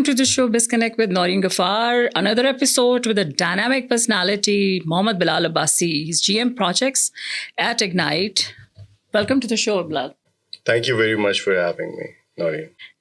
Welcome to the show Disconnect with Noreen Ghaffar. Another episode with a dynamic personality, Mohammad Bilal Abbasi. He's GM Projects at Ignite. Welcome to the show, Bilal. Thank you very much for having me, Noreen.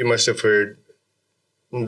you must have heard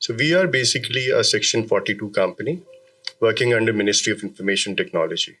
So we are basically a Section 42 company working under Ministry of Information Technology.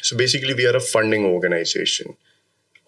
so basically we are a funding organization.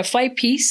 FYPs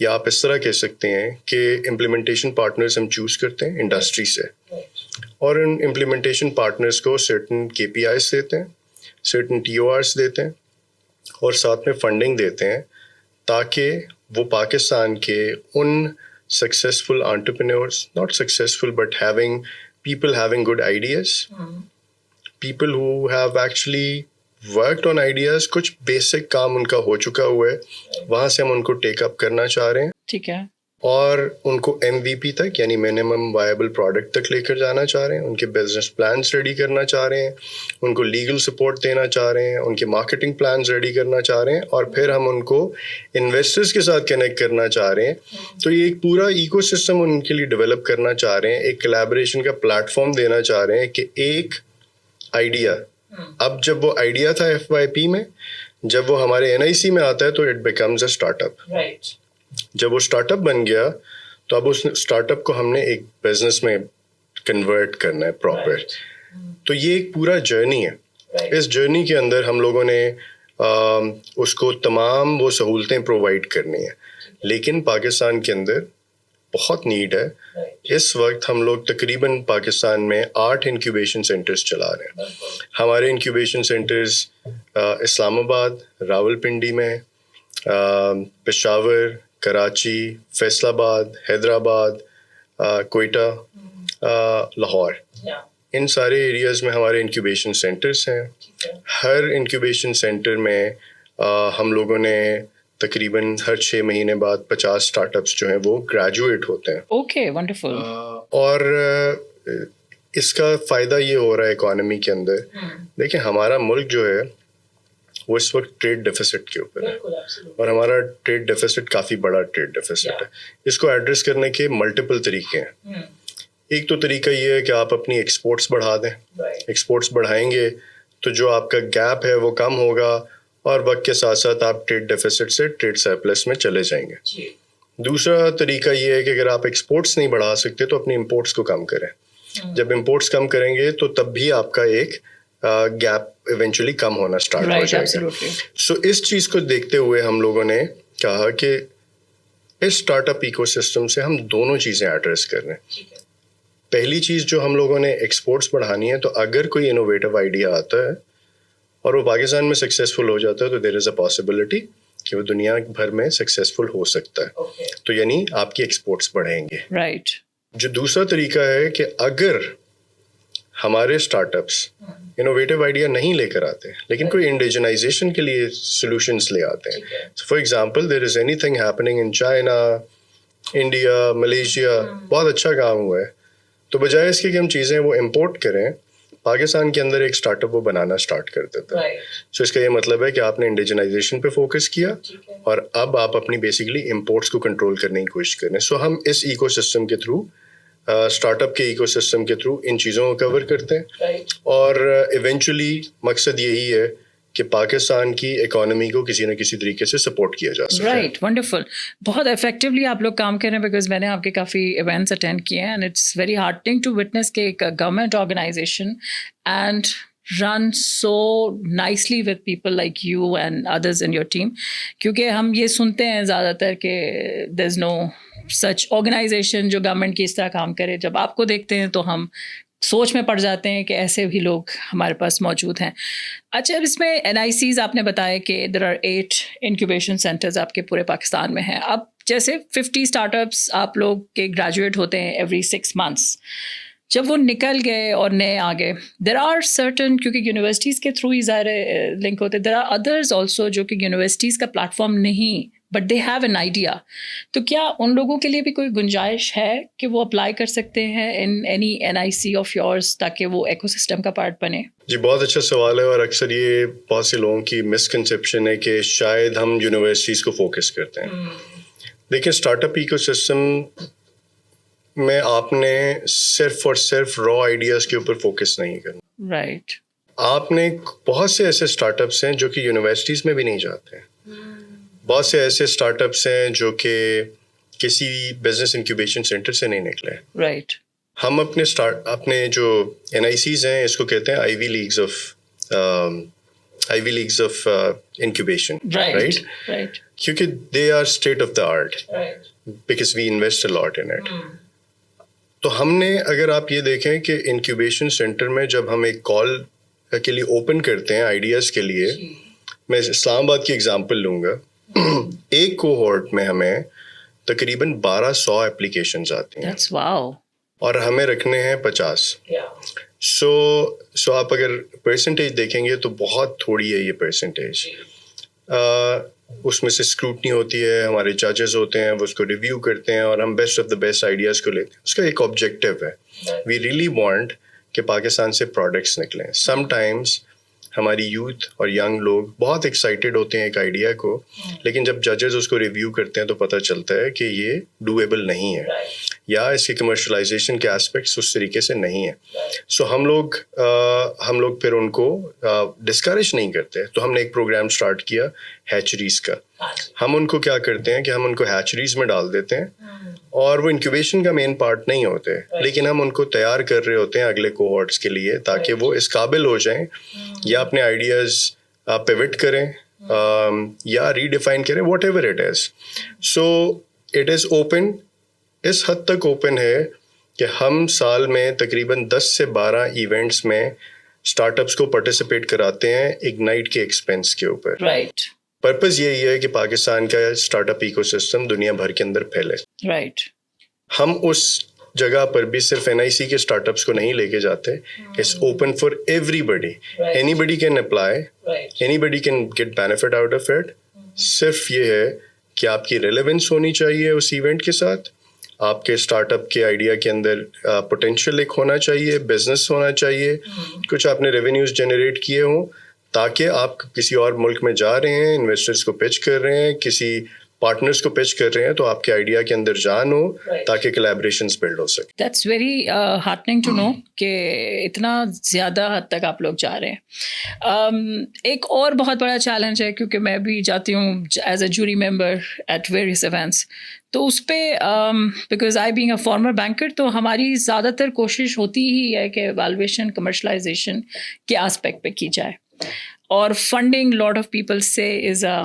یا آپ اس طرح کہہ سکتے ہیں کہ implementation partners ہم choose کرتے ہیں انڈسٹری سے, اور ان امپلیمنٹیشن پارٹنرز کو سرٹن KPIs دیتے ہیں, سرٹن TORs دیتے ہیں, اور ساتھ میں فنڈنگ دیتے ہیں تاکہ وہ پاکستان کے ان successful entrepreneurs, not successful but people having good ideas, people who have actually worked on ideas, کچھ بیسک کام ان کا ہو چکا ہوا ہے, وہاں سے ہم ان کو ٹیک اپ کرنا چاہ رہے ہیں, ٹھیک ہے, اور ان کو MVP تک یعنی منیمم وائبل پروڈکٹ تک لے کر جانا چاہ رہے ہیں, ان کے بزنس پلانس ریڈی کرنا چاہ رہے ہیں, ان کو لیگل سپورٹ دینا چاہ رہے ہیں, ان کے مارکیٹنگ پلانس ریڈی کرنا چاہ رہے ہیں, اور پھر ہم ان کو انویسٹرز کے ساتھ کنیکٹ کرنا چاہ رہے ہیں. تو یہ ایک پورا ایکو سسٹم ان کے لیے ڈیولپ کرنا چاہ رہے ہیں, ایک کولیبریشن کا پلیٹ فارم دینا چاہ رہے ہیں کہ ایک آئیڈیا, اب جب وہ آئیڈیا تھا FYP میں, جب وہ ہمارے NIC میں آتا ہے تو it becomes a start up. جب وہ اسٹارٹ اپ بن گیا تو اب اس اسٹارٹ اپ کو ہم نے ایک بزنس میں کنورٹ کرنا ہے پراپر. تو یہ ایک پورا جرنی ہے. اس جرنی کے اندر ہم لوگوں نے اس کو تمام وہ سہولتیں پرووائڈ کرنی ہیں, لیکن پاکستان کے اندر بہت نیڈ ہے. اس وقت ہم لوگ تقریباً پاکستان میں 8 انکیوبیشن سینٹرز چلا رہے ہیں. ہمارے انکیوبیشن سینٹرز اسلام آباد, راولپنڈی میں, پشاور, کراچی, فیصل آباد, حیدرآباد, کوئٹہ, لاہور, ان سارے ایریاز میں ہمارے انکیوبیشن سینٹرز ہیں. ہر انکیوبیشن سینٹر میں ہم لوگوں نے تقریباً ہر 6 مہینے بعد 50 اسٹارٹ اپس جو ہیں وہ گریجویٹ ہوتے ہیں. Okay, wonderful. اور اس کا فائدہ یہ ہو رہا ہے اکانومی کے اندر. دیکھیں ہمارا ملک جو ہے وہ اس وقت ٹریڈ ڈیفیسٹ کے اوپر ہے, اور ہمارا ٹریڈ ڈیفیسٹ کافی بڑا ٹریڈ ڈیفیسٹ ہے. اس کو ایڈریس کرنے کے ملٹیپل طریقے ہیں. ایک تو طریقہ یہ ہے کہ آپ اپنی ایکسپورٹس بڑھا دیں. ایکسپورٹس بڑھائیں گے تو جو آپ کا گیپ ہے وہ کم ہوگا, اور وقت کے ساتھ ساتھ آپ ٹریڈ ڈیفیسٹ سے ٹریڈ سرپلس میں چلے جائیں گے. دوسرا طریقہ یہ ہے کہ اگر آپ ایکسپورٹس نہیں بڑھا سکتے تو اپنی امپورٹس کو کم کریں. جب امپورٹس کم کریں گے تو تب بھی آپ کا ایک گیپ ایونچولی کم ہونا اسٹارٹ ہو جائے گا. سو اس چیز کو دیکھتے ہوئے ہم لوگوں نے کہا کہ اس اسٹارٹ اپ ایکو سسٹم سے ہم دونوں چیزیں ایڈریس کر رہے ہیں. پہلی چیز جو ہم لوگوں نے ایکسپورٹس بڑھانی ہے, تو اگر کوئی انوویٹو آئیڈیا آتا ہے اور وہ پاکستان میں سکسیزفل ہو جاتا ہے تو دیر از اے پاسبلٹی کہ وہ دنیا بھر میں سکسیزفل ہو سکتا ہے. تو یعنی آپ کی ایکسپورٹس بڑھیں گے. رائٹ. جو دوسرا طریقہ ہے کہ اگر ہمارے اسٹارٹ اپس انوویٹو آئیڈیا نہیں لے کر آتے لیکن کوئی انڈیجنائزیشن کے لیے سولوشنس لے آتے ہیں, for example there is any thing happening in China, India, Malaysia, بہت اچھا کام ہوا ہے, تو بجائے اس کے کہ ہم چیزیں وہ امپورٹ کریں, پاکستان کے اندر ایک اسٹارٹ اپ وہ بنانا اسٹارٹ کر دیتا ہے. سو اس کا یہ مطلب ہے کہ آپ نے انڈیجنائزیشن پہ فوکس کیا, اور اب آپ اپنی بیسیکلی امپورٹس کو کنٹرول کرنے کی کوشش کریں. سو ہم اس ایکو سسٹم کے تھرو, اسٹارٹ اپ کے ایکو سسٹم کے تھرو ان چیزوں کو کور کرتے ہیں, اور ایونچولی مقصد یہی ہے کہ پاکستان کی اکانومی کو کسی نہ کسی طریقے سے سپورٹ کیا جا سکے. Right, wonderful. بہت افیکٹولی آپ لوگ کام کر رہے ہیں, بیکاز میں نے آپ کے کافی ایونٹس اٹینڈ کیے ہیں, and it's very hurting to witness کہ ایک government organisation and run so nicely with people like you and others in your team. کیونکہ ہم یہ سنتے ہیں زیادہ تر کہ there is no such organization جو گورنمنٹ کی اس طرح کام کرے. جب آپ کو دیکھتے ہیں تو ہم سوچ میں پڑ جاتے ہیں کہ ایسے بھی لوگ ہمارے پاس موجود ہیں. اچھا, اس میں NICs آپ نے بتایا کہ there are 8 انکیوبیشن سینٹرز آپ کے پورے پاکستان میں ہیں. اب جیسے 50 اسٹارٹ اپس آپ لوگ کے گریجویٹ ہوتے ہیں ایوری 6 months, جب وہ نکل گئے اور نئے آ گئے, دیر آر سرٹن, کیونکہ یونیورسٹیز کے تھرو ہی ظاہر لنک ہوتے, دیر آر ادرز آلسو جو کہ یونیورسٹیز کا پلیٹ فارم نہیں, but they have an idea. تو کیا ان لوگوں کے لیے بھی کوئی گنجائش ہے کہ وہ اپلائی کر سکتے ہیں in any NIC of yours تاکہ وہ ایکو سسٹم کا پارٹ بنے؟ جی بہت اچھا سوال ہے, اور اکثر یہ بہت سے لوگوں کی مسکنسیپشن ہے کہ شاید ہم یونیورسٹیز کو فوکس کرتے ہیں. دیکھیں اسٹارٹ اپ ایکو سسٹم میں آپ نے صرف اور صرف را آئیڈیاز کے اوپر فوکس نہیں کرنا. رائٹ. آپ نے بہت سے ایسے اسٹارٹ اپس ہیں جو کہ یونیورسٹیز میں بھی نہیں جاتے ہیں. بہت سے ایسے اسٹارٹ اپس ہیں جو کہ کسی بزنس انکیوبیشن سینٹر سے نہیں نکلے. رائٹ. ہم اپنے جو NICs ہیں اس کو کہتے ہیں Ivy leagues of Ivy Leagues of incubation, Right. کیونکہ they are state of the art Right. because we invest a lot in it. تو ہم نے, اگر آپ یہ دیکھیں کہ انکیوبیشن سینٹر میں جب ہم ایک کال کے لیے اوپن کرتے ہیں آئیڈیاز کے لیے, میں اسلام آباد کی ایگزامپل لوں گا, ایک کوہورٹ میں ہمیں تقریباً 1200 اپلیکیشنز آتی ہیں. That's wow. اور ہمیں رکھنے ہیں 50. سو آپ اگر پرسنٹیج دیکھیں گے تو بہت تھوڑی ہے یہ پرسنٹیج. اس میں سے اسکروٹنی ہوتی ہے, ہمارے ججز ہوتے ہیں, وہ اس کو ریویو کرتے ہیں اور ہم best of the best ideas کو لیتے ہیں. اس کا ایک آبجیکٹیو ہے, وی ریئلی وانٹ کہ پاکستان سے پروڈکٹس نکلیں. سم ٹائمز ہماری یوتھ اور ینگ لوگ بہت ایکسائٹیڈ ہوتے ہیں ایک آئیڈیا کو, لیکن جب ججز اس کو ریویو کرتے ہیں تو پتہ چلتا ہے کہ یہ ڈویبل نہیں ہے, یا اس کی کمرشلائزیشن کے اسپیکٹس اس طریقے سے نہیں ہیں. سو ہم لوگ پھر ان کو ڈسکریج نہیں کرتے. تو ہم نے ایک پروگرام اسٹارٹ کیا ہیچریز کا. ہم ان کو کیا کرتے ہیں کہ ہم ان کو ہیچریز میں ڈال دیتے ہیں, اور وہ انکیوبیشن کا مین پارٹ نہیں ہوتے, لیکن ہم ان کو تیار کر رہے ہوتے ہیں اگلے کوہورٹس کے لیے, تاکہ وہ اس قابل ہو جائیں یا اپنے آئیڈیاز پیوٹ کریں یا ریڈیفائن کریں, whatever it is. So it is open, اس حد تک اوپن ہے کہ ہم سال میں تقریباً 10 سے 12 ایونٹس میں اسٹارٹ اپس کو پارٹیسپیٹ کراتے ہیں اگنائٹ کے ایکسپینس کے اوپر. Right. پرپز یہی ہے کہ پاکستان کا اسٹارٹ اپ ایکو سسٹم دنیا بھر کے اندر پھیلے. Right. ہم اس جگہ پر بھی صرف NIC کے اسٹارٹ اپس کو نہیں لے کے جاتے. It's open for everybody, anybody can apply, anybody can get benefit out of it. صرف یہ ہے کہ آپ کی ریلیونس ہونی چاہیے اس ایونٹ کے ساتھ, آپ کے اسٹارٹ اپ کے آئیڈیا کے اندر پوٹینشیل ایک ہونا چاہیے, بزنس ہونا چاہیے, کچھ آپ نے ریونیوز جنریٹ کیے ہوں, تاکہ آپ کسی اور ملک میں جا رہے ہیں, انویسٹرس کو پچ کر رہے ہیں, کسی پارٹنرس کو پچ کر رہے ہیں, تو آپ کے آئیڈیا کے اندر جان ہو تاکہ کلیبریشنز بلڈ ہو سکے. دیٹس ویری ہارٹننگ ٹو نو کہ اتنا زیادہ حد تک آپ لوگ جا رہے ہیں. ایک اور بہت بڑا چیلنج ہے, کیونکہ میں بھی جاتی ہوں as a jury member at various events, تو اس پہ because I being a former banker, تو ہماری زیادہ تر کوشش ہوتی ہی ہے کہ ویلویشن کمرشلائزیشن کے آسپیکٹ پہ کی جائے, اور فنڈنگ لاٹ آف پیپل سے از اے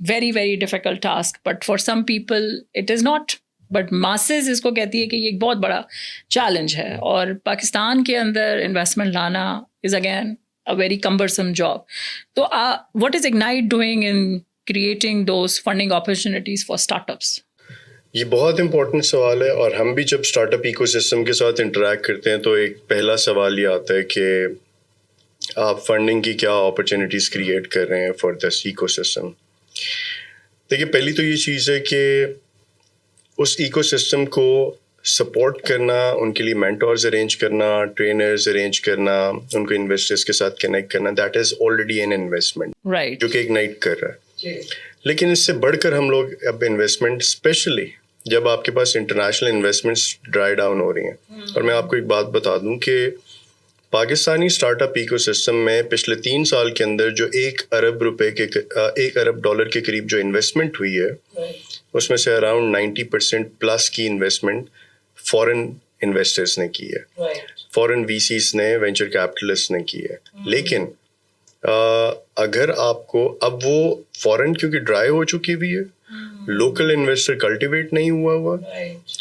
very very difficult task, but for some people it is not, but masses اس کو کہتی ہے کہ یہ ایک بہت بڑا چیلنج ہے, اور پاکستان کے اندر انویسٹمنٹ لانا is again a very cumbersome job. تو what is Ignite doing in creating those funding opportunities for startups? یہ بہت امپورٹنٹ سوال ہے, اور ہم بھی جب اسٹارٹ اپ ایکو سسٹم کے ساتھ انٹریکٹ کرتے ہیں تو ایک پہلا سوال یہ آتا ہے کہ آپ فنڈنگ کی کیا اپرچونیٹیز کریٹ کر رہے ہیں فار دس ایکو سسٹم. دیکھیے, پہلی تو یہ چیز ہے کہ اس ایکو سسٹم کو سپورٹ کرنا, ان کے لیے مینٹورز ارینج کرنا, ٹرینرز ارینج کرنا, ان کو انویسٹرز کے ساتھ کنیکٹ کرنا, that is already an investment جو کہ اگنائٹ کر رہا ہے. لیکن اس سے بڑھ کر ہم لوگ اب انویسٹمنٹ, اسپیشلی جب آپ کے پاس انٹرنیشنل انویسٹمنٹس ڈرائی ڈاؤن ہو رہی ہیں, اور میں آپ کو ایک بات بتا دوں کہ Pakistani startup ecosystem میں پچھلے 3 سال کے اندر جو $1 ارب کے قریب جو انویسٹمنٹ ہوئی ہے, اس میں سے اراؤنڈ 90% پلس کی انویسٹمنٹ فورن انویسٹرز نے کی ہے, فورن VCs نے, وینچر کیپٹلسٹ نے کی ہے. لیکن اگر آپ کو اب وہ فورن کیونکہ ڈرائی ہو چکی ہوئی ہے, لوکل انویسٹر کلٹیویٹ نہیں ہوا,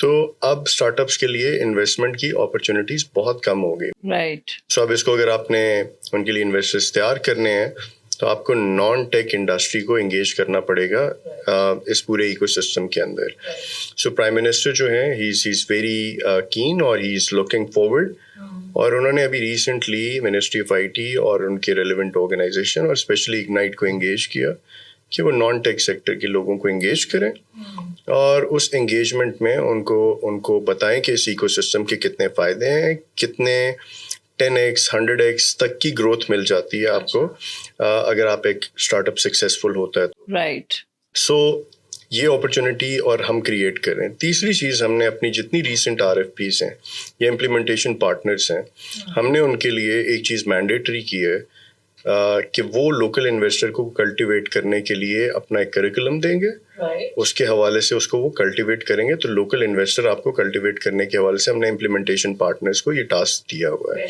تو اب اسٹارٹ اپس کے لیے انویسٹمنٹ کی اپرچونیٹیز بہت کم ہو گئی. سو اب اس کو اگر آپ نے ان کے لیے انویسٹرز تیار کرنے ہیں تو آپ کو نان ٹیک انڈسٹری کو انگیج کرنا پڑے گا اس پورے ایکو سسٹم کے اندر. سو پرائم منسٹر جو ہیں, ہی از ویری کین اور ہی از لوکنگ فارورڈ, اور انہوں نے ابھی ریسنٹلی منسٹری آف IT اور ان کے ریلیونٹ آرگنائزیشن اور اسپیشلی اگنائٹ کو انگیج کیا کہ وہ نان ٹیک سیکٹر کے لوگوں کو انگیج کریں, اور اس انگیجمنٹ میں ان کو بتائیں کہ اس ایکو سسٹم کے کتنے فائدے ہیں, کتنے 10x 100x تک کی گروتھ مل جاتی ہے آپ کو اگر آپ ایک اسٹارٹ اپ سکسیزفل ہوتا ہے تو. رائٹ. سو یہ اپرچونیٹی اور ہم کریٹ کر رہے ہیں. تیسری چیز, ہم نے اپنی جتنی ریسنٹ RFPs ہیں یا امپلیمنٹیشن پارٹنرس ہیں, ہم نے ان کے لیے ایک چیز مینڈیٹری کی ہے کہ وہ لوکل انویسٹر کو کلٹیویٹ کرنے کے لیے اپنا ایک کریکولم دیں گے, اس کے حوالے سے اس کو وہ کلٹیویٹ کریں گے. تو لوکل انویسٹر آپ کو کلٹیویٹ کرنے کے حوالے سے ہم نے امپلیمنٹیشن پارٹنرس کو یہ ٹاسک دیا ہوا ہے,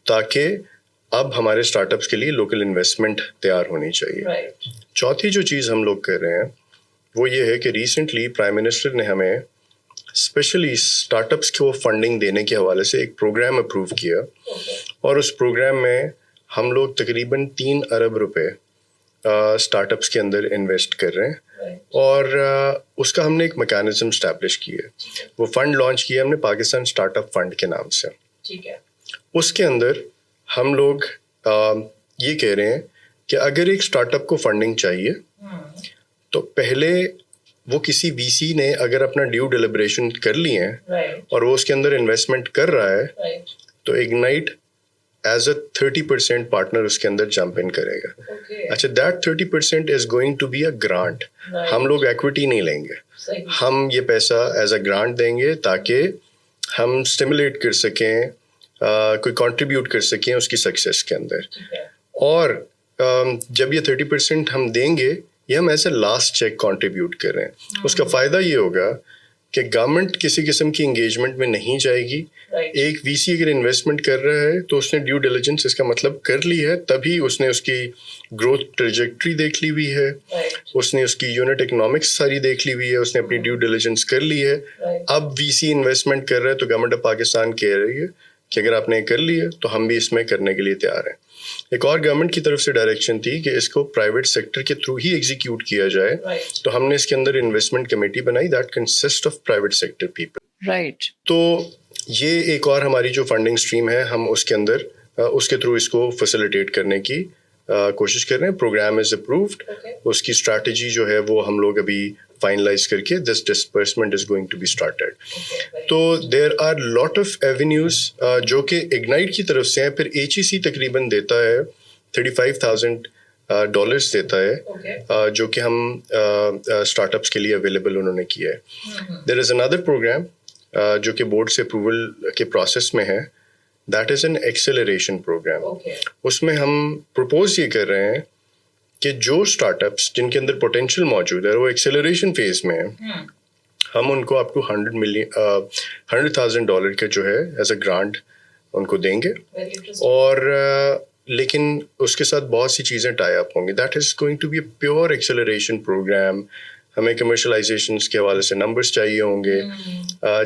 تاکہ اب ہمارے اسٹارٹ اپس کے لیے لوکل انویسٹمنٹ تیار ہونی چاہیے. چوتھی جو چیز ہم لوگ کر رہے ہیں وہ یہ ہے کہ ریسنٹلی پرائم منسٹر نے ہمیں اسپیشلی اسٹارٹ اپس کو فنڈنگ دینے کے حوالے سے ایک پروگرام اپروو کیا, اور اس پروگرام میں ہم لوگ تقریباً 3 ارب روپے اسٹارٹ اپس کے اندر انویسٹ کر رہے ہیں, اور اس کا ہم نے ایک میکانزم اسٹیبلش کی ہے. وہ فنڈ لانچ کیا ہم نے پاکستان اسٹارٹ اپ فنڈ کے نام سے. اس کے اندر ہم لوگ یہ کہہ رہے ہیں کہ اگر ایک اسٹارٹ اپ کو فنڈنگ چاہیے تو پہلے وہ کسی وی سی نے اگر اپنا ڈیو ڈیلیبریشن کر لیے ہیں اور وہ اس کے اندر انویسٹمنٹ کر رہا ہے تو اگنائٹ ایز اے 30% پارٹنر اس کے اندر جمپ ان کرے گا. اچھا, that 30% is going to be a grant. ہم لوگ ایکویٹی نہیں لیں گے, ہم یہ پیسہ ایز اے گرانٹ دیں گے تاکہ ہم اسٹیمولیٹ کر سکیں, کوئی کنٹریبیوٹ کر سکیں اس کی سکسیس کے اندر. اور جب یہ 30% ہم دیں گے, یہ ہم as a last check contribute کر رہے ہیں. اس کا فائدہ یہ ہوگا کہ گورنمنٹ کسی قسم کی انگیجمنٹ میں نہیں جائے گی. ایک وی سی اگر انویسٹمنٹ کر رہا ہے تو اس نے ڈیو ڈیلیجنس اس کا مطلب کر لی ہے, تبھی اس نے اس کی گروتھ ٹریجیکٹری دیکھ لی ہوئی ہے, اس نے اس کی یونٹ اکنامکس ساری دیکھ لی ہوئی ہے, اس نے اپنی ڈیو ڈیلیجنس کر لی ہے. اب وی سی انویسٹمنٹ کر رہا ہے تو گورنمنٹ آف پاکستان کہہ رہی ہے کہ اگر آپ نے کر لی ہے تو ہم بھی اس میں کرنے کے لیے تیار ہیں. ایک اور گورنمنٹ کی طرف سے ڈائریکشن تھی کہ اس کو پرائیویٹ سیکٹر کے تھرو ہی ایگزیکیوٹ کیا جائے, تو ہم نے اس کے اندر انویسٹمنٹ کمیٹی بنائی that consist of private sector people. Right. تو یہ ایک اور ہماری جو فنڈنگ اسٹریم ہے, ہم اس کے اندر اس کے تھرو اس کو فیسیلیٹیٹ کرنے کی کوشش کر رہے ہیں. پروگرام از اپرووڈ, اس کی اسٹریٹجی جو ہے وہ ہم لوگ ابھی فائنلائز کر کے this disbursement is going to be started. تو there are lot of avenues جو کہ اگنائٹ کی طرف سے ہیں. پھر ایچ ای سی تقریباً دیتا ہے $35,000 دیتا ہے جو کہ ہم اسٹارٹ اپس کے لیے اویلیبل انہوں نے کیا ہے. دیر از اندر پروگرام جو کہ بورڈ سے اپروول کے پروسیس میں ہے, that is an acceleration programme. اس میں ہم پروپوز یہ کر رہے ہیں کہ جو اسٹارٹ اپس جن کے اندر پوٹینشیل موجود ہے وہ ایکسیلریشن فیز میں ہیں, ہم ان کو اپ ٹو $100,000 کا جو ہے ایز اے گرانٹ ان کو دیں گے. اور لیکن اس کے ساتھ بہت سی چیزیں ٹائی اپ ہوں گی. That is going to be a pure acceleration programme. ہمیں کمرشلائزیشنس کے حوالے سے نمبرس چاہیے ہوں گے,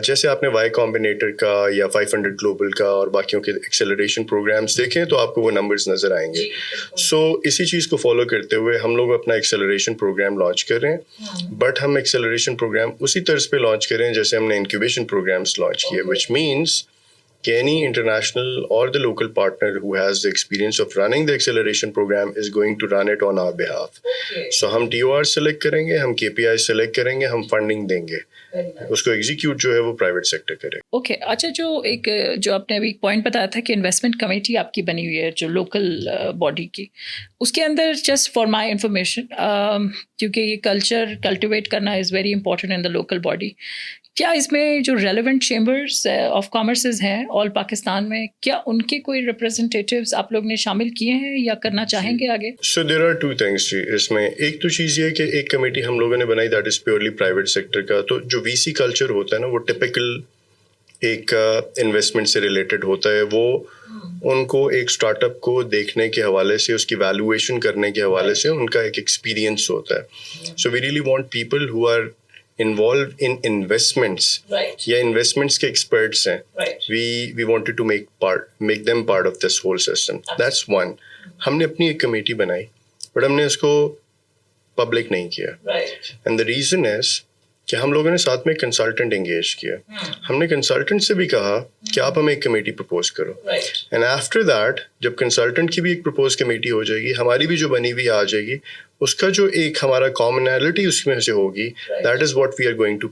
جیسے آپ نے وائی کمبینیٹر کا یا 500 گلوبل کا اور باقیوں کے ایکسیلریشن پروگرامس دیکھیں تو آپ کو وہ نمبرس نظر آئیں گے. سو اسی چیز کو فالو کرتے ہوئے ہم لوگ اپنا ایکسیلریشن پروگرام لانچ کر رہے ہیں, بٹ ہم ایکسیلریشن پروگرام اسی طرز پہ لانچ کر رہے ہیں جیسے ہم نے انکیوبیشن پروگرامس لانچ کیے, وچ مینس کہ any international or the local partner who has the experience of running the acceleration program is going to run it on our behalf. So ہم TOR سلیکٹ کریں گے, ہم KPI select کریں گے, ہم funding دیں گے, اس کو ایگزیکیوٹ جو ہے وہ پرائیویٹ سیکٹر کرے. اوکے. اچھا, جو آپ نے ابھی پوائنٹ بتایا تھا کہ انویسٹمنٹ کمیٹی آپ کی بنی ہوئی ہے جو لوکل باڈی کی, اس کے اندر جسٹ فار مائی انفارمیشن, کیونکہ یہ کلچر کلٹیویٹ کرنا is very important in the local body, کیا اس میں جو ریلیونٹ چیمبرس آف کامرسز ہیں آل پاکستان میں, کیا ان کے کوئی ریپرزنٹیٹیوز آپ لوگ نے شامل کیے ہیں یا کرنا چاہیں گے آگے؟ سو دیر آر ٹو تھنگس جی اس میں. ایک تو چیز یہ ہے کہ ایک کمیٹی ہم لوگوں نے بنائی that is purely private sector کا. تو جو وی سی کلچر ہوتا ہے نا وہ ٹپیکل ایک انویسٹمنٹ سے ریلیٹڈ ہوتا ہے. وہ ان کو ایک اسٹارٹ اپ کو دیکھنے کے حوالے سے, اس کی ویلویشن کرنے کے حوالے سے ان کا ایک ایکسپیرینس ہوتا ہے. So we really want people who are involved in investments یا investments کے experts ہیں. we wanted to make them part of this whole system. That's one. ہم نے اپنی ایک کمیٹی بنائی بٹ ہم نے اس کو پبلک نہیں کیا, and the reason is کہ ہم لوگوں نے ساتھ میں کنسلٹنٹ انگیج کیا. ہم نے کنسلٹنٹ سے بھی کہا کہ آپ ہمیں ایک کمیٹی پرپوز کرو, اینڈ آفٹر دیٹ جب کنسلٹنٹ کی بھی ایک پرپوز کمیٹی ہو جائے گی, ہماری بھی جو بنی ہوئی آ جائے گی, اس کا جو ایک ہمارا کامنالٹی اس میں سے ہوگی, that is what we are going to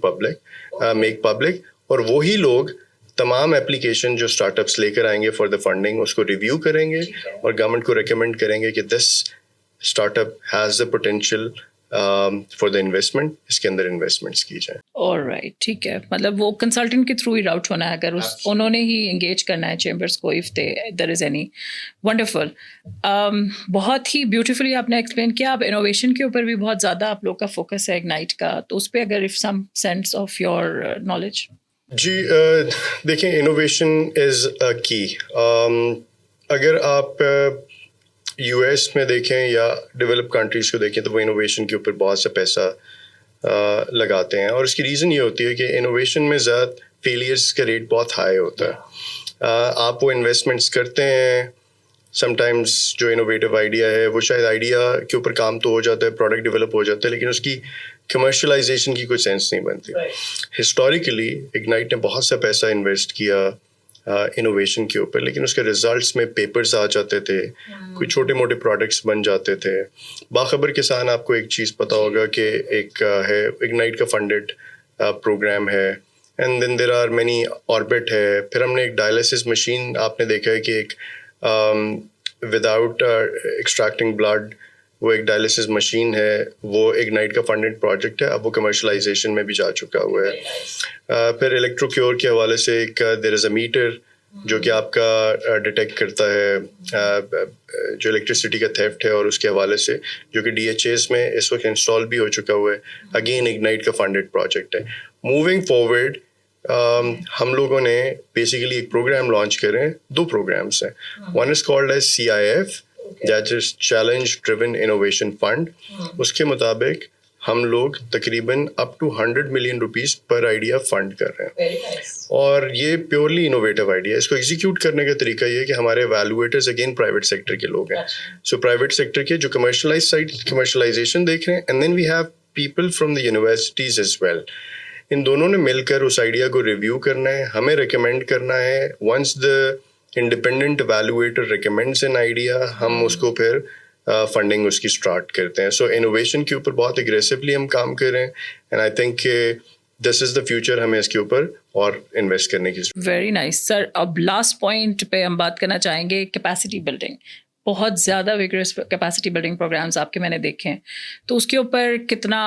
make public. اور وہی لوگ تمام اپلیکیشن جو اسٹارٹ اپس لے کر آئیں گے فار دا فنڈنگ اس کو ریویو کریں گے اور گورنمنٹ کو ریکمینڈ کریں گے کہ this startup has the potential for the investment, اس کے اندر انویسٹمنٹس کی جائیں. آلرائٹ, ٹھیک ہے. مطلب وہ کنسلٹنٹ کے تھرو ہی راؤٹ ہونا ہے, اگر انہوں نے ہی انگیج کرنا ہے چیمبرس کو, if there is any. Wonderful. بہت ہی بیوٹیفلی آپ نے ایکسپلین کیا. اب انوویشن کے اوپر بھی بہت زیادہ آپ لوگ کا فوکس ہے اگنائٹ کا, تو اس پہ اگر if some sense of your knowledge. جی دیکھیں, انوویشن از کی. اگر آپ یو ایس میں دیکھیں یا ڈیولپ کنٹریز کو دیکھیں تو وہ انوویشن کے اوپر بہت سا پیسہ لگاتے ہیں, اور اس کی ریزن یہ ہوتی ہے کہ انوویشن میں زیادہ فیلئرس کا ریٹ بہت ہائی ہوتا ہے. آپ وہ انویسٹمنٹس کرتے ہیں, سم ٹائمز جو انوویٹیو آئیڈیا ہے وہ شاید آئیڈیا کے اوپر کام تو ہو جاتا ہے, پروڈکٹ ڈیولپ ہو جاتا ہے, لیکن اس کی کمرشلائزیشن کی کوئی سینس نہیں بنتی. ہسٹوریکلی اگنائٹ نے بہت سا پیسہ انویسٹ کیا انوویشن کے اوپر, لیکن اس کے ریزلٹس میں پیپرز آ جاتے تھے, کوئی چھوٹے موٹے پروڈکٹس بن جاتے تھے. باخبر کسان آپ کو ایک چیز پتہ ہوگا کہ ایک ہے اگنائٹ کا فنڈڈ پروگرام ہے, and then there are many orbit ہے. پھر ہم نے ایک ڈائلسس مشین آپ نے دیکھا ہے کہ ایک وداؤٹ ایکسٹریکٹنگ بلڈ وہ ایک ڈائلسس مشین ہے, وہ اگنائٹ کا فنڈڈ پروجیکٹ ہے, اب وہ کمرشلائزیشن میں بھی جا چکا ہوا ہے. پھر الیکٹرو کیور کے حوالے سے ایک دیر از اے میٹر جو کہ آپ کا ڈیٹیکٹ کرتا ہے جو الیکٹریسٹی کا تھیفٹ ہے, اور اس کے حوالے سے جو کہ ڈی ایچ ایز میں اس وقت انسٹال بھی ہو چکا ہوا ہے. اگین اگنائٹ کا فنڈڈ پروجیکٹ ہے. موونگ فارورڈ ہم لوگوں نے بیسیکلی ایک پروگرام لانچ کرے ہیں, 2 پروگرامس ہیں. One is called as CIF, that is challenge driven innovation fund. اس کے مطابق ہم لوگ تقریباً اپ ٹو 100 ملین روپیز پر آئیڈیا فنڈ کر رہے ہیں, اور یہ پیورلی انوویٹیو آئیڈیا ہے. اس کو ایگزیکیوٹ کرنے کا طریقہ یہ ہے کہ ہمارے ایویلویٹرز اگین پرائیویٹ سیکٹر کے لوگ ہیں. سو پرائیویٹ سیکٹر کے جو کمرشلائزیشن دیکھ رہے ہیں, and then we have people from the universities as well. ان دونوں نے مل کر اس آئیڈیا کو ریویو کرنا ہے, ہمیں ریکمینڈ کرنا ہے. Once the independent evaluator recommends an idea, ہم اس کو پھر فنڈنگ اس کی اسٹارٹ کرتے ہیں. سو انوویشن کے اوپر بہت اگریسولی ہم کام کر رہے ہیں, اینڈ آئی تھنک کہ دس از دا فیوچر. ہمیں اس کے اوپر اور انویسٹ کرنے کی ضرورت. ویری نائس سر. اب لاسٹ پوائنٹ پہ ہم بات کرنا چاہیں گے کیپیسٹی بلڈنگ. بہت زیادہ ویگرس کیپیسٹی بلڈنگ پروگرامس آپ کے میں نے دیکھے ہیں, تو اس کے اوپر کتنا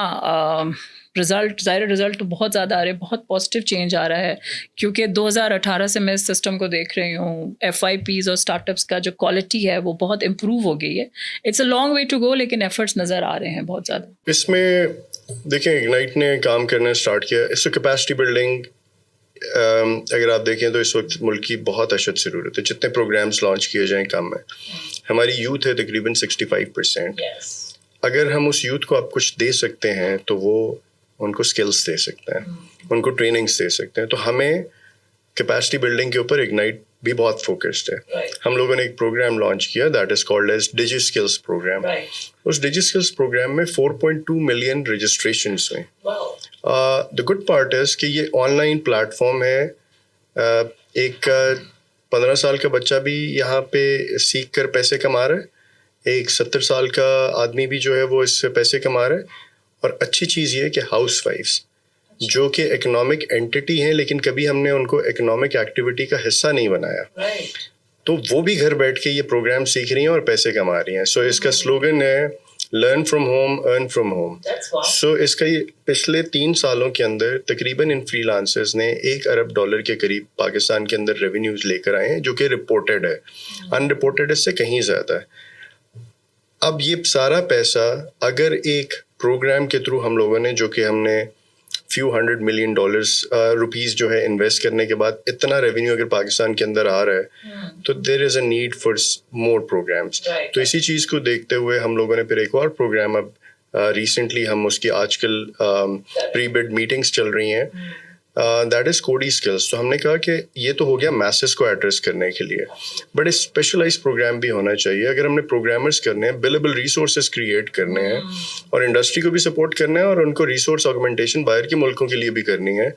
رزلٹ, ظاہر رزلٹ بہت زیادہ آ رہے ہیں, بہت پازیٹیو چینج آ رہا ہے, کیونکہ 2018 سے میں اس سسٹم کو دیکھ رہی ہوں. FIPs اور اسٹارٹ اپس کا جو کوالٹی ہے وہ بہت امپروو ہو گئی ہے. It's a long way to go, لیکن ایفرٹس نظر آ رہے ہیں بہت زیادہ. اس میں دیکھیں اگنائٹ نے کام کرنا اسٹارٹ کیا. اس کو کیپیسٹی بلڈنگ اگر آپ دیکھیں تو اس وقت ملک کی بہت اشد ضرورت ہے. جتنے پروگرامس لانچ کیے جائیں کم ہے. ہماری یوتھ ہے تقریباً 65%. اگر ہم اس یوتھ کو آپ کچھ دے سکتے ہیں تو وہ ان کو اسکلس دے سکتے ہیں, ان کو ٹریننگس دے سکتے ہیں. تو ہمیں کیپیسٹی بلڈنگ کے اوپر اگنائٹ بھی بہت فوکسڈ ہے. ہم لوگوں نے ایک پروگرام لانچ کیا that is called as DigiSkills programme. اس ڈیجی اسکلس پروگرام میں 4.2 ملین رجسٹریشنس ہوئیں. دا گڈ پارٹ از کہ یہ آن لائن پلیٹفارم ہے. ایک 15 سال کا بچہ بھی یہاں پہ سیکھ کر پیسے کما رہا ہے, ایک 70 سال کا آدمی بھی جو ہے وہ اس سے پیسے کما رہا ہے. اور اچھی چیز یہ ہے کہ ہاؤس وائفس جو کہ اکنامک اینٹی ہیں لیکن کبھی ہم نے ان کو اکنامک ایکٹیویٹی کا حصہ نہیں بنایا, تو وہ بھی گھر بیٹھ کے یہ پروگرام سیکھ رہی ہیں اور پیسے کما رہی ہیں. سو اس کا سلوگن ہے learn from home earn from home. So اس کا یہ پچھلے 3 سالوں کے اندر تقریباً ان فری لانسرز نے $1 ارب کے قریب پاکستان کے اندر ریونیوز لے کر آئے ہیں, جو کہ رپورٹڈ ہے. ان رپورٹڈ اس سے کہیں زیادہ ہے. اب یہ سارا پیسہ اگر ایک پروگرام کے تھرو ہم لوگوں نے, جو کہ ہم نے فیو $100 ملین روپیز جو ہے انویسٹ کرنے کے بعد اتنا ریونیو اگر پاکستان کے اندر آ رہا ہے, تو there is a need for more programmes. تو اسی چیز کو دیکھتے ہوئے ہم لوگوں نے پھر ایک اور پروگرام اب ریسنٹلی ہم اس کی آج کل پری بڈ میٹنگس چل رہی ہیں, دیٹ از کوڈی اسکلس. تو ہم نے کہا کہ یہ تو ہو گیا میسز کو ایڈریس کرنے کے لیے, بٹ اسپیشلائز پروگرام بھی ہونا چاہیے. اگر ہم نے پروگرامرس کرنے ہیں, بلیبل ریسورسز کریٹ کرنے ہیں, اور انڈسٹری کو بھی سپورٹ کرنا ہے, اور ان کو ریسورس آگمنٹیشن باہر کے ملکوں کے لیے بھی کرنی ہے,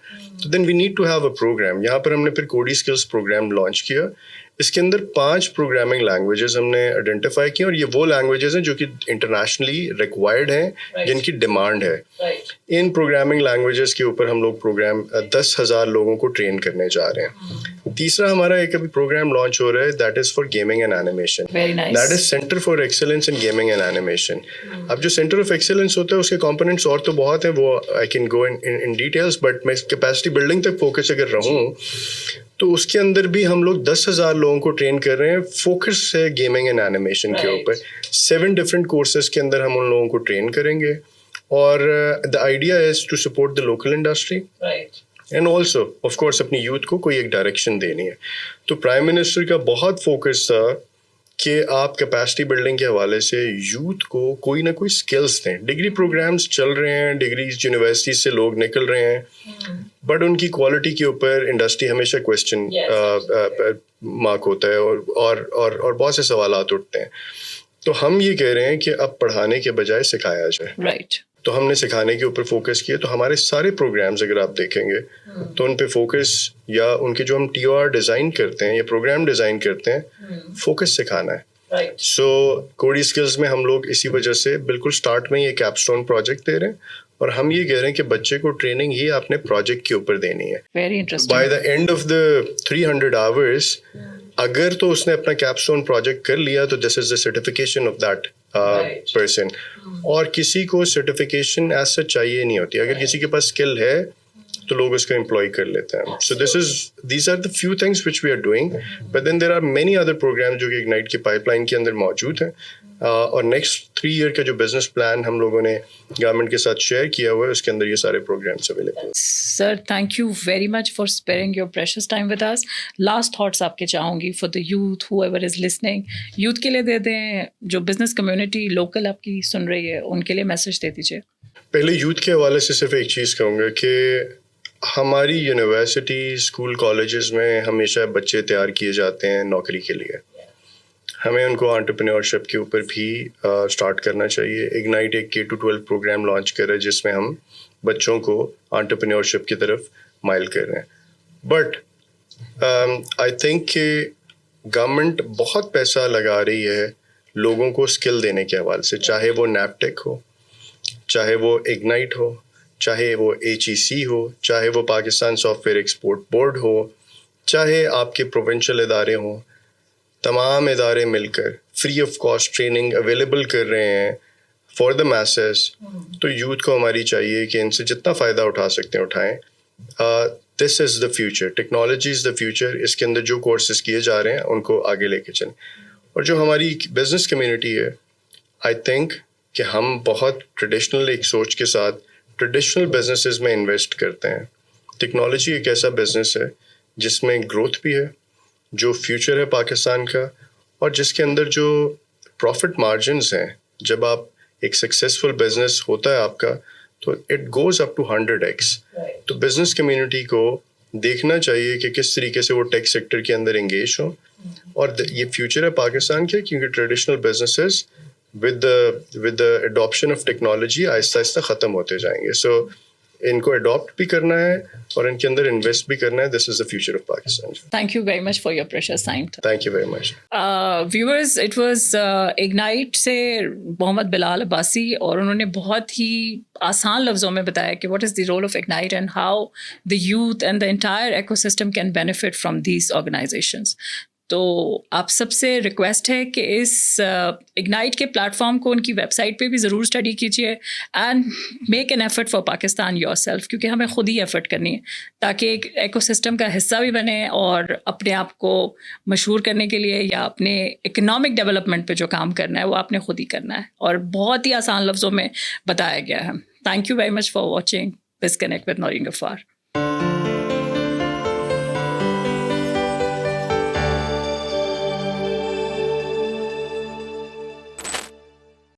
تو then we need to have a programme. یہاں پر ہم نے پھر کوڈی اسکلس پروگرام لانچ کیا. اس کے اندر 5 پروگرامنگ لینگویجز ہم نے آئیڈینٹیفائی کی, اور یہ وہ لینگویجز ہیں جو کہ انٹرنیشنلی ریکوائرڈ ہیں, جن کی ڈیمانڈ ہے. ان پروگرامنگ لینگویجز کے اوپر ہم لوگ پروگرام 10,000 لوگوں کو ٹرین کرنے جا رہے ہیں. تیسرا ہمارا ایک ابھی پروگرام لانچ ہو رہا ہے, that is for gaming and animation. That is centre for excellence in gaming and animation. اب جو سینٹر آف ایکسلنس ہوتا ہے اس کے کمپوننٹس اور تو بہت ہیں, وہ I can go in details, but میں کیپیسٹی بلڈنگ تک فوکس اگر رہوں تو اس کے اندر بھی ہم لوگ 10,000 لوگوں کو ٹرین کر رہے ہیں. فوکس ہے گیمنگ اینڈ اینیمیشن کے اوپر. 7 ڈفرینٹ کورسز کے اندر ہم ان لوگوں کو ٹرین کریں گے, اور the idea is to support the local industry and also of course اپنی یوتھ کو کوئی ایک ڈائریکشن دینی ہے. تو پرائم منسٹر کا بہت فوکس تھا کہ آپ کیپیسٹی بلڈنگ کے حوالے سے یوتھ کو کوئی نہ کوئی اسکلس دیں. ڈگری پروگرامس چل رہے ہیں, ڈگریز یونیورسٹیز سے لوگ نکل رہے ہیں, بٹ ان کی کوالٹی کے اوپر انڈسٹری ہمیشہ کویسچن مارک ہوتا ہے اور بہت سے سوالات اٹھتے ہیں. تو ہم یہ کہہ رہے ہیں کہ اب پڑھانے کے بجائے سکھایا جائے. رائٹ. تو ہم نے سکھانے کے اوپر فوکس کیا. تو ہمارے سارے پروگرامز اگر آپ دیکھیں گے تو ان پہ فوکس, یا ان کے جو ہم ٹی او آر ڈیزائن کرتے ہیں یا پروگرام ڈیزائن کرتے ہیں, فوکس سکھانا ہے. سو کوڈی اسکلز میں ہم لوگ اسی وجہ سے بالکل اسٹارٹ میں یہ کیپ اسٹون پروجیکٹ دے رہے ہیں, اور ہم یہ کہہ رہے ہیں کہ بچے کو ٹریننگ ہی آپ نے پروجیکٹ کے اوپر دینی ہے. Very interesting. By the and of the 300 hours اگر تو اس نے اپنا کیپ اسٹون پروجیکٹ کر لیا تو this is the certification of that person. اور کسی کو سرٹیفکیشن ایز سچ چاہیے نہیں ہوتی. اگر کسی کے پاس اسکل ہے تو لوگ اس کو امپلائی کر لیتے ہیں. So these are the few things which we are doing, but then there are many other programme جو کہ اگنائٹ کی پائپ لائن کے اندر موجود ہیں. اور نیکسٹ 3 ایئر کا جو بزنس پلان ہم لوگوں نے گورنمنٹ کے ساتھ شیئر کیا ہوا ہے, اس کے اندر یہ سارے پروگرامس اویلیبل ہیں. Sir thank you very much for sparing your precious time with us. Last thoughts آپ کے چاہوں گی for the youth whoever is listening, youth کے لیے دے دیں, جو بزنس کمیونٹی لوکل آپ کی سن رہی ہے ان کے لیے میسج دے دیجیے. پہلے یوتھ کے حوالے سے صرف ایک چیز کہوں گا کہ ہماری یونیورسٹی, اسکول, کالجز میں ہمیشہ بچے تیار کیے جاتے ہیں نوکری کے لیے. ہمیں ان کو انٹرپرینیورشپ کے اوپر بھی اسٹارٹ کرنا چاہیے. اگنائٹ ایک K-12 پروگرام لانچ کر رہا ہے جس میں ہم بچوں کو انٹرپرینیورشپ کی طرف مائل کر رہے ہیں. بٹ آئی تھنک کہ گورنمنٹ بہت پیسہ لگا رہی ہے لوگوں کو اسکل دینے کے حوالے سے, چاہے وہ نیپٹیک ہو, چاہے وہ اگنائٹ ہو, چاہے وہ HEC ہو, چاہے وہ Pakistan software export board ہو, چاہے آپ کے پروونشل ادارے ہوں. تمام ادارے مل کر free of cost training available کر رہے ہیں فار دا میسز. تو یوتھ کو ہماری چاہیے کہ ان سے جتنا فائدہ اٹھا سکتے ہیں اٹھائیں. This is the future, technology is the future. اس کے اندر جو کورسز کیے جا رہے ہیں ان کو آگے لے کے چلیں. اور جو ہماری بزنس کمیونٹی ہے, آئی تھنک کہ ہم بہت ٹریڈیشنل ایک سوچ کے ساتھ ٹریڈیشنل بزنسز میں انویسٹ کرتے ہیں. ٹیکنالوجی ایک ایسا بزنس ہے جس میں گروتھ بھی ہے, جو فیوچر ہے پاکستان کا, اور جس کے اندر جو پروفٹ مارجنز ہیں, جب آپ ایک سکسیزفل بزنس ہوتا ہے آپ کا تو it goes up to 100x. تو بزنس کمیونٹی کو دیکھنا چاہیے کہ کس طریقے سے وہ ٹیک سیکٹر کے اندر انگیج ہوں. اور یہ فیوچر ہے پاکستان کے, کیونکہ traditional businesses with the adoption of technology آہستہ آہستہ ختم ہوتے جائیں گے. سو ان کو اڈاپٹ بھی کرنا ہے اور ان کے اندر انویسٹ بھی کرنا ہے. This is the future of Pakistan. Thank you very much for your precious time. Thank you very much. Viewers, it was Ignite سے محمد بلال عباسی, اور انہوں نے بہت ہی آسان لفظوں میں بتایا کہ what is the role of Ignite and how the youth and the entire ecosystem can benefit from these organizations. تو آپ سب سے ریکویسٹ ہے کہ اس اگنائٹ کے پلیٹ فارم کو ان کی ویب سائٹ پہ بھی ضرور اسٹڈی کیجیے and make an effort for Pakistan your self, کیونکہ ہمیں خود ہی ایفرٹ کرنی ہے تاکہ ایک ایکو سسٹم کا حصہ بھی بنے اور اپنے آپ کو مشہور کرنے کے لیے یا اپنے اکنامک ڈیولپمنٹ پہ جو کام کرنا ہے وہ آپ نے خود ہی کرنا ہے, اور بہت ہی آسان لفظوں میں بتایا گیا ہے. Thank you very much for watching Biz Connect with Noreen Ghaffar.